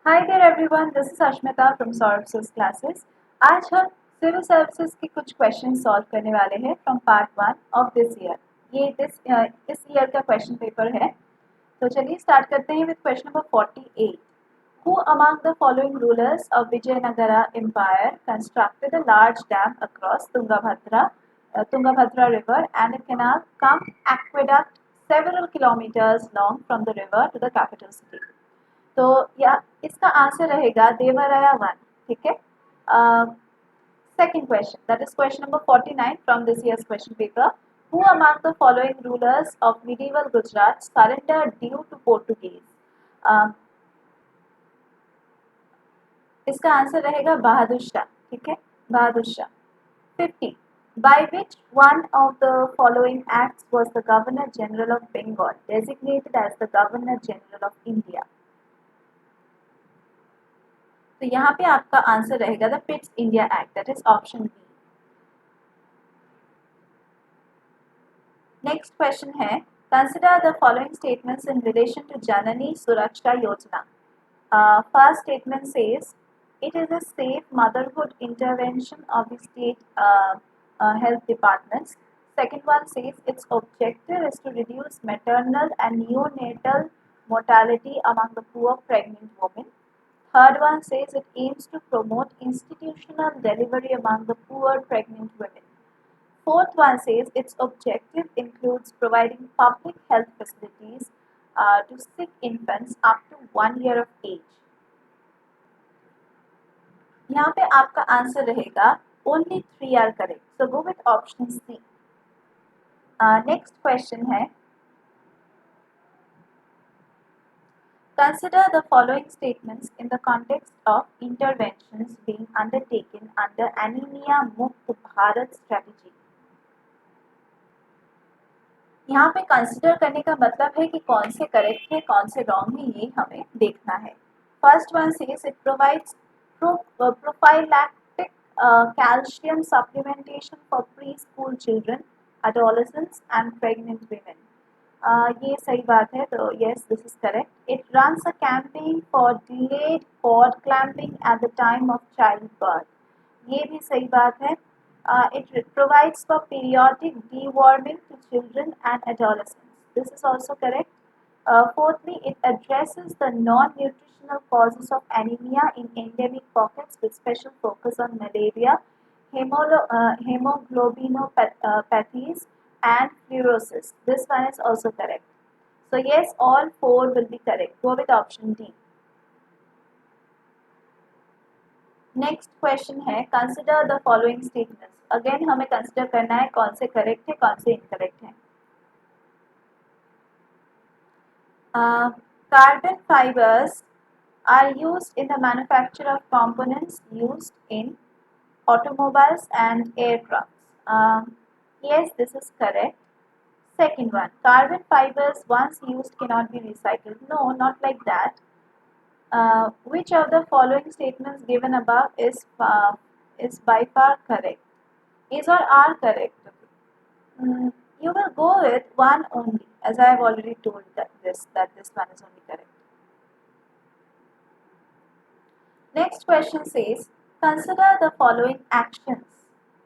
Hi there everyone, this is Ashmita from services classes. आज हम civil services के कुछ क्वेश्चन सॉल्व करने वाले हैं from part 1 of this year. ये इस ईयर का क्वेश्चन पेपर है। तो चलिए स्टार्ट करते हैं with question number 48। Who among the following rulers of Vijayanagara Empire constructed a large dam across Tungabhadra river and a canal cum aqueduct several kilometers long from the river to the capital city? तो या इसका answer रहेगा देवराया 1। ठीक है। Second question, that is question number 49 from this year's question paper. Who among the following rulers of medieval Gujarat surrendered due to Portuguese? इसका answer रहेगा बहादुर शाह। ठीक है, Bahadur Shah. 50. By which one of the following acts was the Governor General of Bengal designated as the Governor General of India? तो यहाँ पे आपका answer रहेगा the Pitt's India act, that is option B. Next question है, consider the following statements in relation to Janani Suraksha Yojana. First statement says it is a safe motherhood intervention of the state health departments. Second one says its objective is to reduce maternal and neonatal mortality among the poor pregnant women. Third one says it aims to promote institutional delivery among the poor pregnant women. Fourth one says its objective includes providing public health facilities to sick infants up to 1 year of age. यहाँ पे आपका answer रहेगा only 3 are correct, so go with option C. Next question है, consider the following statements in the context of interventions being undertaken under anemia मुक्त Bharat strategy. यहाँ पे consider करने का मतलब है कि कौन से करेक्ट है कौन से रॉन्ग है, ये हमें देखना है। First one says it provides prophylactic calcium supplementation for preschool children, adolescents and pregnant women. ये सही बात है, तो yes, this is correct. It runs a campaign for delayed cord clamping at the time of childbirth. ये भी सही बात है। It provides for periodic deworming to children and adolescents. This is also correct. Fourthly, it addresses the non-nutritional causes of anemia in endemic pockets with special focus on malaria, hemoglobinopathies, and fluorosis. This one is also correct. So yes, all 4 will be correct. Go with option D. Next question है, consider the following statements. Again हमें consider करना है कौन से correct है कौन से incorrect है। Carbon fibers are used in the manufacture of components used in automobiles and aircrafts. Yes, this is correct. Second one, carbon fibers once used cannot be recycled. No, not like that. Which of the following statements given above is by far correct? Is or are correct? You will go with one only, as I have already told that this one is only correct. Next question says, consider the following actions.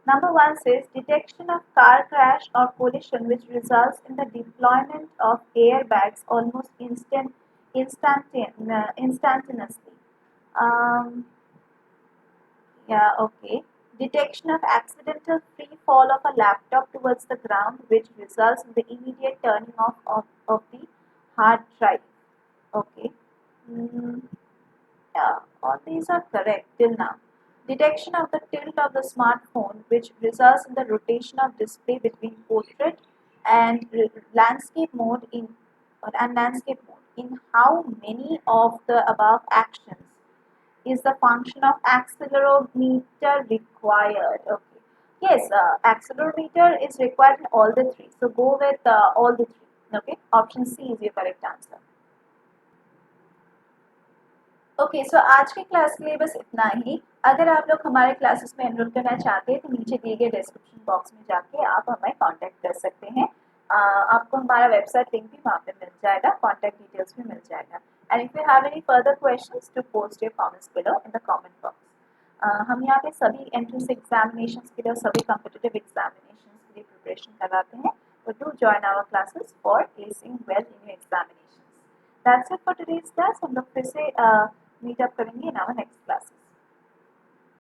Number 1 says detection of car crash or collision which results in the deployment of airbags almost instantaneously. Yeah, okay. Detection of accidental free fall of a laptop towards the ground which results in the immediate turning off of the hard drive. Okay. Yeah, all these are correct till now. Detection of the tilt of the smartphone which results in the rotation of display between portrait and landscape mode in how many of the above actions is the function of accelerometer required? Okay. Yes, accelerometer is required in all the 3. So go with all the 3. Okay. Option C is your correct answer. Okay, so आज के class के लिए बस इतना ही। अगर आप लोग हमारे क्लासेस में एनरोल करना चाहते हैं तो नीचे दिए गए डिस्क्रिप्शन बॉक्स में जाके आप हमें कांटेक्ट कर सकते हैं। आपको हमारा वेबसाइट लिंक भी वहाँ पे मिल जाएगा, कॉन्टैक्ट डिटेल्स भी मिल जाएगा. And if you have any further questions to post your comments below in the comment box. हम यहाँ पे सभी एंट्रेंस एग्जामिनेशंस के लिए, सभी कॉम्पिटिटिव एग्जामिनेशंस के लिए प्रिपरेशन कराते हैं. So do join our classes for acing well in your examinations. That's it for today's class. हम लोग फिर से मीट अप करेंगे in our next class.